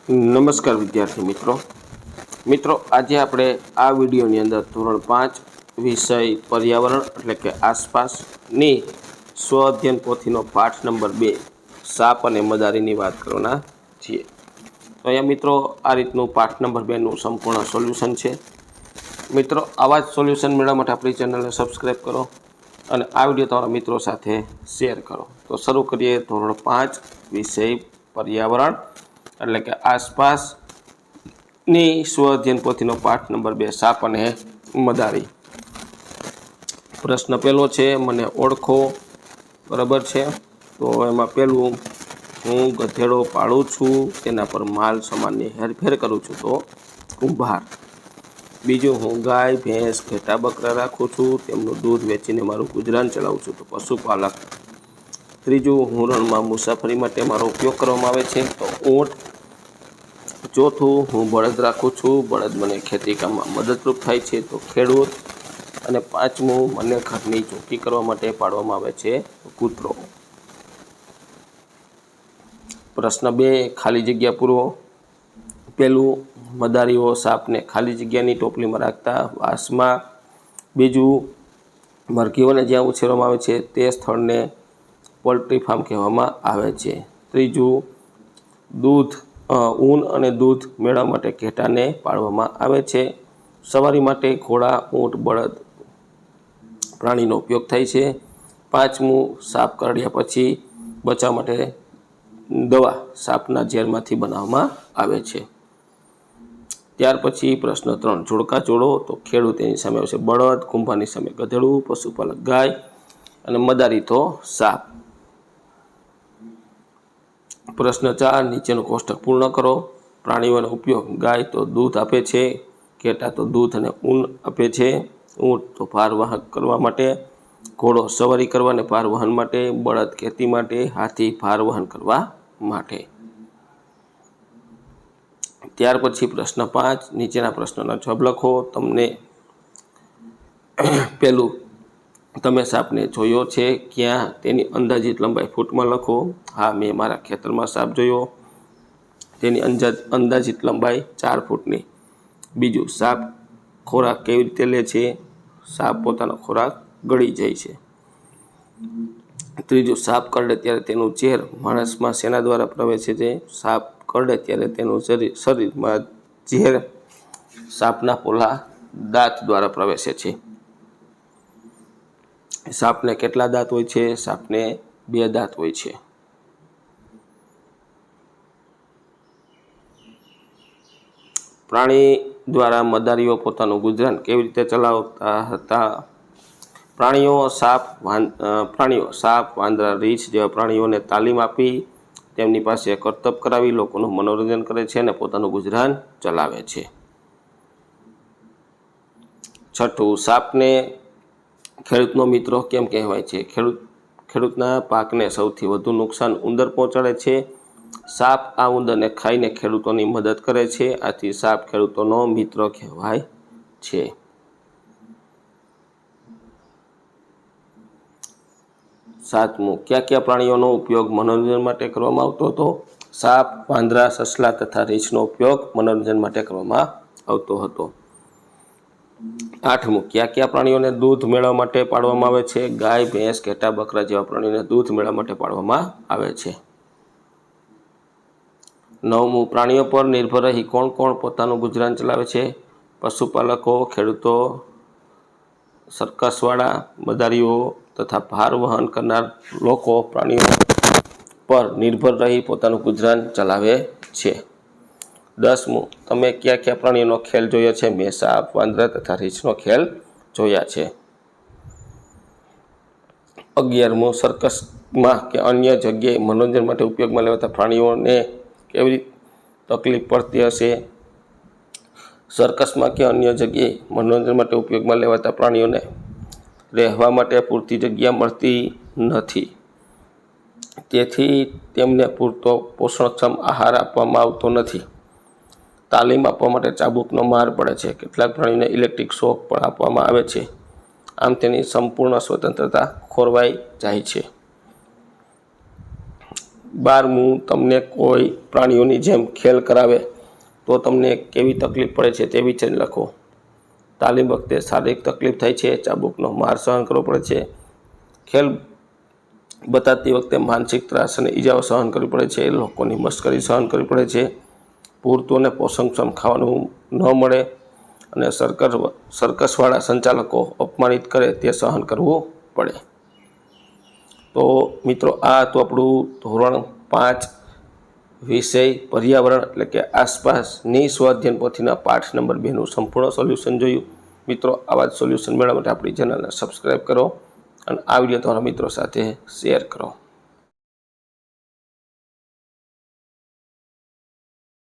નમસ્કાર વિદ્યાર્થી મિત્રો આજે આપણે આ વિડીયોની અંદર ધોરણ 5 વિષય પર્યાવરણ એટલે કે આસપાસની સ્વ અધ્યયન પોથીનો પાઠ નંબર 2 સાપ અને મદારીની વાત કરવાના છીએ। તો અહીંયા મિત્રો આ રીતનું પાઠ નંબર 2નું સંપૂર્ણ સોલ્યુશન છે। મિત્રો આવા જ સોલ્યુશન મેળવવા માટે આપણી ચેનલને સબસ્ક્રાઈબ કરો અને આ વિડીયો તમારા મિત્રો સાથે શેર કરો। તો શરૂ કરીએ ધોરણ 5 વિષય પર્યાવરણ એટલે કે આસપાસની સ્વ અધ્યયન પોથીનો પાઠ નંબર 2 સાપ અને મદારી। પ્રશ્ન પહેલો છે, મને ઓળખો। બરાબર છે। તો એમાં પહેલું, હું ગધેડો પાળું છું, તેના પર માલ સામાનની હેરફેર કરું છું, તો કુંભાર। બીજું, હું ગાય ભેંસ ઘેટા બકરા રાખું છું, તેમનું દૂધ વેચીને મારું ગુજરાન ચલાવું છું, તો પશુપાલક। ત્રીજું, હું રણમાં મુસાફરી માટે મારો ઉપયોગ કરવામાં આવે છે, તો ઊંટ। ચોથું, હું બળદ રાખું છું, બળદ મને ખેતી કામમાં મદદરૂપ થાય છે, તો ખેડૂત। અને પાંચમું, મને ઘરની ચોકી કરવા માટે પાડવામાં આવે છે, તો કૂતરો। પ્રશ્ન 2, ખાલી જગ્યા પૂરો। પહેલું, મદારીઓ સાપને ખાલી જગ્યાની ટોપલીમાં રાખતા વાસમાં। બીજું, મરઘીઓને જ્યાં ઉછેરવામાં આવે છે તે સ્થળને પોલ્ટ્રી ફાર્મ કહેવામાં આવે છે। ત્રીજું, ઊન અને દૂધ મેળવવા માટે ઘેટાને પાળવામાં આવે છે। સવારી માટે ઘોડા ઊંટ બળદ પ્રાણીનો ઉપયોગ થાય છે। પાંચમું, સાપ કરડ્યા પછી બચાવ માટે દવા સાપના ઝેરમાંથી બનાવવામાં આવે છે। ત્યાર પછી પ્રશ્ન 3, જોડકા જોડો। તો ખેડૂત એની સામે આવશે બળદ, કુંભારની સામે ગધેડું, પશુપાલક ગાય અને મદારી તો સાપ। પ્રશ્ન 4, નીચેનું કોષ્ટક પૂર્ણ કરો। પ્રાણીઓનો ઉપયોગ, ગાય તો દૂધ આપે છે, ઘેટા તો દૂધ અને ઊન આપે છે, ઊંટ તો ભારવાહક કરવા માટે, ઘોડો સવારી કરવા અને ભારવહન માટે, બળદ ખેતી માટે, હાથી ભારવહન કરવા માટે। ત્યાર પછી પ્રશ્ન 5, નીચેના પ્રશ્નોના જવાબ લખો। તમને પહેલું, તમે સાપને જોયો છે ક્યાં? તેની અંદાજિત લંબાઈ ફૂટમાં લખો। હા, મેં મારા ખેતરમાં સાપ જોયો, તેની અંદાજિત લંબાઈ 4 ફૂટની। બીજું, સાપ ખોરાક કેવી રીતે લે છે? સાપ પોતાનો ખોરાક ગળી જાય છે। ત્રીજું, સાપ કરડે ત્યારે તેનું ઝેર માણસમાં શેના દ્વારા પ્રવેશે છે? સાપ કરડે ત્યારે તેનું શરીરમાં ઝેર સાપના પોલા દાંત દ્વારા પ્રવેશે છે। સાપને કેટલા દાંત હોય છે? સાપને 2 દાંત હોય છે। પ્રાણી દ્વારા મદારીઓ પોતાનું ગુજરાન કેવી રીતે ચલાવતા હતા? પ્રાણીઓ સાપ, વાંદરા, રીંછ જેવા પ્રાણીઓને તાલીમ આપી તેમની પાસે કરતબ કરાવી લોકોનું મનોરંજન કરે છે અને પોતાનું ગુજરાન ચલાવે છે। છઠ્ઠું, સાપને ખેડૂતનો મિત્ર કેમ કહેવાય છે? ખેડૂતના પાકને સૌથી વધુ નુકસાન ઉંદર પહોંચાડે છે। સાપ આ ઉંદરને ખાઈને ખેડૂતોની મદદ કરે છે, આથી સાપ ખેડૂતોનો મિત્ર કહેવાય છે। સાતમું, કયા પ્રાણીઓનો ઉપયોગ મનોરંજન માટે કરવામાં આવતો હતો? સાપ, વાંદરા, સસલા તથા રીંછનો ઉપયોગ મનોરંજન માટે કરવામાં આવતો હતો। આઠમું, કયા પ્રાણીઓને દૂધ મેળવવા માટે પાળવામાં આવે છે? ગાય ભેંસ ઘેટા બકરા જેવા પ્રાણીઓને દૂધ મેળવવા માટે પાળવામાં આવે છે। નવમું, પ્રાણીઓ પર નિર્ભર રહી કોણ પોતાનું ગુજરાન ચલાવે છે? પશુપાલકો, ખેડૂતો, સર્કસવાળા, મદારીઓ તથા ભાર વહન કરનાર લોકો પ્રાણીઓ પર નિર્ભર રહી પોતાનું ગુજરાન ચલાવે છે। 10મું, તમે કયા પ્રાણીઓનો ખેલ જોયો છે? મેં સાપ, વાંદરા તથા રીંછનો ખેલ જોયા છે। 11મું, સર્કસમાં કે અન્ય જગ્યાએ મનોરંજન માટે ઉપયોગમાં લેવાતા પ્રાણીઓને કેવી તકલીફ પડતી હશે? સર્કસમાં કે અન્ય જગ્યાએ મનોરંજન માટે ઉપયોગમાં લેવાતા પ્રાણીઓને રહેવા માટે પૂરતી જગ્યા મળતી નથી, તેથી તેમને પૂરતો પોષણક્ષમ આહાર આપવામાં આવતો નથી। તાલીમ આપવા માટે ચાબુકનો માર પડે છે। કેટલાક પ્રાણીઓને ઇલેક્ટ્રિક શોક પણ આપવામાં આવે છે, આમ તેની સંપૂર્ણ સ્વતંત્રતા ખોરવાઈ જાય છે। 12મું તમને કોઈ પ્રાણીઓની જેમ ખેલ કરાવે તો તમને કેવી તકલીફ પડે છે તે વિચારી લખો. તાલીમ વખતે શારીરિક તકલીફ થાય છે, ચાબુકનો માર સહન કરવો પડે છે, ખેલ બતાવતી વખતે માનસિક ત્રાસ અને ઈજાઓ સહન કરવી પડે છે, લોકોની મશ્કરી સહન કરવી પડે છે, પૂરતું અને પોષણક્ષમ ખાવાનું ન મળે અને સર્કસવાળા સંચાલકો અપમાનિત કરે તે સહન કરવું પડે. તો મિત્રો આ હતું આપણું ધોરણ 5 વિષય પર્યાવરણ એટલે કે આસપાસની સ્વઅધ્યયન પોથીના પાઠ નંબર 2નું સંપૂર્ણ સોલ્યુશન જોયું. મિત્રો આવા જ સોલ્યુશન મેળવવા માટે આપણી ચેનલને સબસ્ક્રાઈબ કરો અને આ વિડીયો તમારા મિત્રો સાથે શેર કરો.